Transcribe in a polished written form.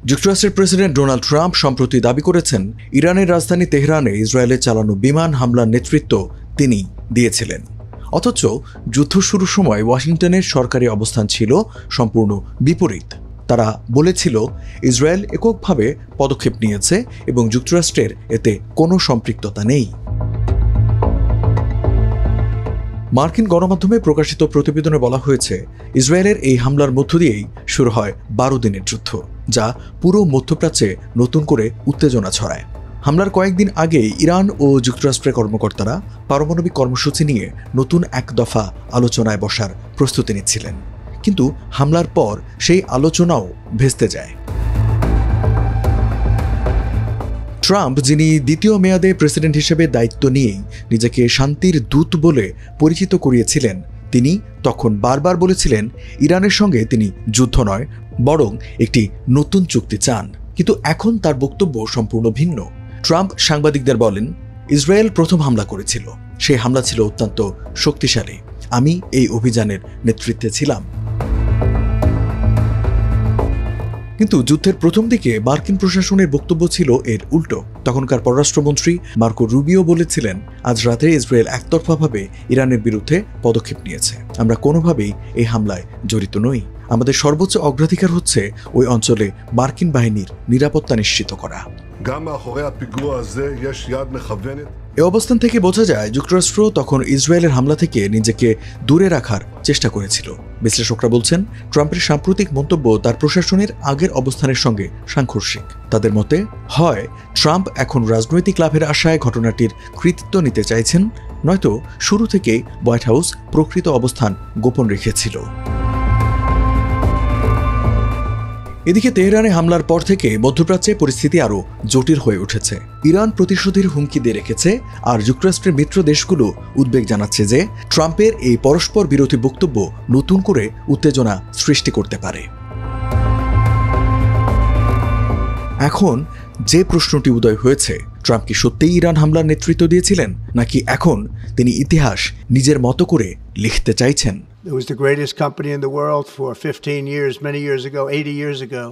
যুক্তরাষ্ট্রের president Donald Trump সম্প্রতি দাবি করেছেন, ইরানের রাজধানী তেহরানে ইসরায়েলের চালানো বিমান হামলার নেতৃত্ব তিনি দিয়েছিলেন। অথচ যুদ্ধ শুরুর সময় ওয়াশিংটনের সরকারি অবস্থান ছিল সম্পূর্ণ বিপরীত। তারা বলেছিল ইসরায়েল এককভাবে পদক্ষেপ নিয়েছে এবং যুক্তরাষ্ট্রের এতে কোনো সম্পৃক্ততা নেই। মার্কিন গণমাধ্যমে প্রকাশিত প্রতিবেদনে বলা হয়েছে, ইসরায়েলের এই হামলার মধ্য দিয়েই শুরু হয় 12 দিনের যুদ্ধ, যা পুরো মধ্যপ্রাচ্যে নতুন করে উত্তেজনা ছড়ায়। হামলার কয়েকদিন আগেই ইরান ও যুক্তরাষ্ট্রের কর্মকর্তারা পারমাণবিক কর্মসূচি নিয়ে নতুন এক দফা আলোচনায় বসার প্রস্তুতি নিচ্ছিলেন, কিন্তু হামলার পর সেই আলোচনাও ভেস্তে যায়। ট্রাম্প, যিনি দ্বিতীয় মেয়াদে প্রেসিডেন্ট হিসেবে দায়িত্ব নিয়েই নিজেকে শান্তির দূত বলে পরিচিত করিয়েছিলেন, তিনি তখন বারবার বলেছিলেন ইরানের সঙ্গে তিনি যুদ্ধ নয়, বরং একটি নতুন চুক্তি চান। কিন্তু এখন তার বক্তব্য সম্পূর্ণ ভিন্ন। ট্রাম্প সাংবাদিকদের বলেন, ইসরায়েল প্রথম হামলা করেছিল, সেই হামলা ছিল অত্যন্ত শক্তিশালী, আমি এই অভিযানের নেতৃত্বে ছিলাম। কিন্তু যুদ্ধের প্রথম দিকে মার্কিন প্রশাসনের বক্তব্য ছিল এর উল্টো। তখনকার পররাষ্ট্রমন্ত্রী মার্কো রুবিও বলেছিলেন, আজ রাতে ইসরায়েল একতরফাভাবে ইরানের বিরুদ্ধে পদক্ষেপ নিয়েছে, আমরা কোনোভাবেই এই হামলায় জড়িত নই, আমাদের সর্বোচ্চ অগ্রাধিকার হচ্ছে ওই অঞ্চলে মার্কিন বাহিনীর নিরাপত্তা নিশ্চিত করা। এ অবস্থান থেকে বোঝা যায় যুক্তরাষ্ট্র তখন ইসরায়েলের হামলা থেকে নিজেকে দূরে রাখার চেষ্টা করেছিল। বিশ্লেষকরা বলছেন, ট্রাম্পের সাম্প্রতিক মন্তব্য তার প্রশাসনের আগের অবস্থানের সঙ্গে সাংঘর্ষিক। তাদের মতে, হয় ট্রাম্প এখন রাজনৈতিক লাভের আশায় ঘটনাটির কৃতিত্ব নিতে চাইছেন, নয়তো শুরু থেকেই হোয়াইট হাউস প্রকৃত অবস্থান গোপন রেখেছিল। এদিকে তেহরানে হামলার পর থেকে মধ্যপ্রাচ্যে পরিস্থিতি আরও জটিল হয়ে উঠেছে। ইরান প্রতিশোধের হুমকি দিয়ে রেখেছে, আর যুক্তরাষ্ট্রের মিত্র দেশগুলো উদ্বেগ জানাচ্ছে যে ট্রাম্পের এই পরস্পর বিরোধী বক্তব্য নতুন করে উত্তেজনা সৃষ্টি করতে পারে। এখন যে প্রশ্নটি উদয় হয়েছে, ট্রাম্প কি সত্যিই ইরান হামলার নেতৃত্ব দিয়েছিলেন, নাকি এখন তিনি ইতিহাস নিজের মতো করে লিখতে চাইছেন? It was the greatest company in the world for 15 years, many years ago, 80 years ago.